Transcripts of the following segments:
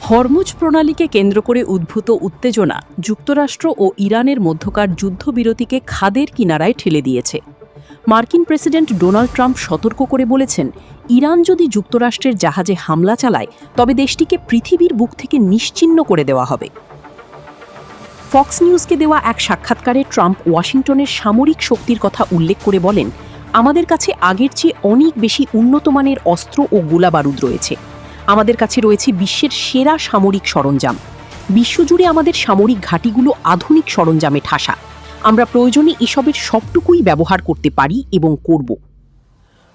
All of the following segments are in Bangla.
হরমুজ প্রণালীকে কেন্দ্র করে উদ্ভূত উত্তেজনা যুক্তরাষ্ট্র ও ইরানের মধ্যকার যুদ্ধবিরতিকে খাদের কিনারায় ঠেলে দিয়েছে। মার্কিন প্রেসিডেন্ট ডোনাল্ড ট্রাম্প সতর্ক করে বলেছেন, ইরান যদি যুক্তরাষ্ট্রের জাহাজে হামলা চালায় তবে দেশটিকে পৃথিবীর বুক থেকে নিশ্চিহ্ন করে দেওয়া হবে। ফক্স নিউজকে দেওয়া এক সাক্ষাৎকারে ট্রাম্প ওয়াশিংটনের সামরিক শক্তির কথা উল্লেখ করে বলেন, আমাদের কাছে আগের চেয়ে অনেক বেশি উন্নতমানের অস্ত্র ও গোলাবারুদ রয়েছে। আমাদের কাছে রয়েছে বিশ্বের সেরা সামরিক সরঞ্জাম। বিশ্বজুড়ে আমাদের সামরিক ঘাঁটিগুলো আধুনিক সরঞ্জামে ঠাসা। আমরা প্রয়োজনে এসবের সবটুকুই ব্যবহার করতে পারি এবং করব।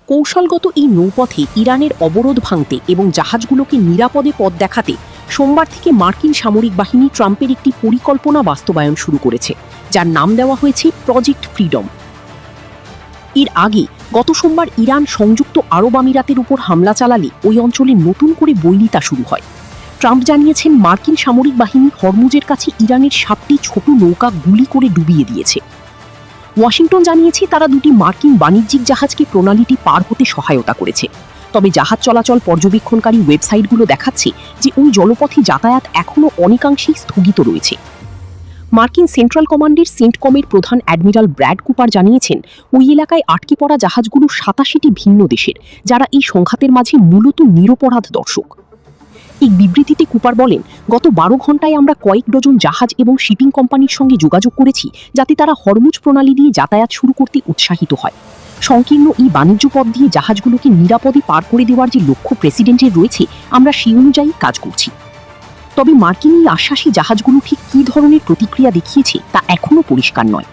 কৌশলগত এই নৌপথে ইরানের অবরোধ ভাঙতে এবং জাহাজগুলোকে নিরাপদে পথ দেখাতে সোমবার থেকে মার্কিন সামরিক বাহিনী ট্রাম্পের একটি পরিকল্পনা বাস্তবায়ন শুরু করেছে, যার নাম দেওয়া হয়েছে প্রজেক্ট ফ্রিডম। এর আগে গত সোমবার ইরান সংযুক্ত আরব আমিরাতের উপর হামলা চালালে ওই অঞ্চলে নতুন করে বৈরিতা শুরু হয়। ট্রাম্প জানিয়েছেন, মার্কিন সামরিক বাহিনী হরমুজের কাছে ইরানের 7টি ছোট নৌকা গুলি করে ডুবিয়ে দিয়েছে। ওয়াশিংটন জানিয়েছে, তারা 2টি মার্কিন বাণিজ্যিক জাহাজকে প্রণালীটি পার হতে সহায়তা করেছে। তবে জাহাজ চলাচল পর্যবেক্ষণকারী ওয়েবসাইটগুলো দেখাচ্ছে যে ওই জলপথে যাতায়াত এখনও অনেকাংশেই স্থগিত রয়েছে। মার্কিন সেন্ট্রাল কমান্ডের সেন্টকমের প্রধান অ্যাডমিরাল ব্র্যাড কুপার জানিয়েছেন, ওই এলাকায় আটকে পড়া জাহাজগুলো 87টি ভিন্ন দেশের, যারা এই সংঘাতের মাঝে মূলত নিরপরাধ দর্শক। এক বিবৃতিতে কুপার বলেন, গত 12 ঘন্টায় আমরা কয়েক ডজন জাহাজ এবং শিপিং কোম্পানির সঙ্গে যোগাযোগ করেছি, যাতে তারা হরমুজ প্রণালী দিয়ে যাতায়াত শুরু করতে উৎসাহিত হয়। সংকীর্ণ এই বাণিজ্য পথ দিয়ে জাহাজগুলোকে নিরাপদে পার করে দেওয়ার যে লক্ষ্য প্রেসিডেন্টের রয়েছে, আমরা সেই অনুযায়ী কাজ করছি। তবে মার্কিন এই আশ্বাসী জাহাজগুলো ঠিক কী ধরনের প্রতিক্রিয়া দেখিয়েছে তা এখনও পরিষ্কার নয়।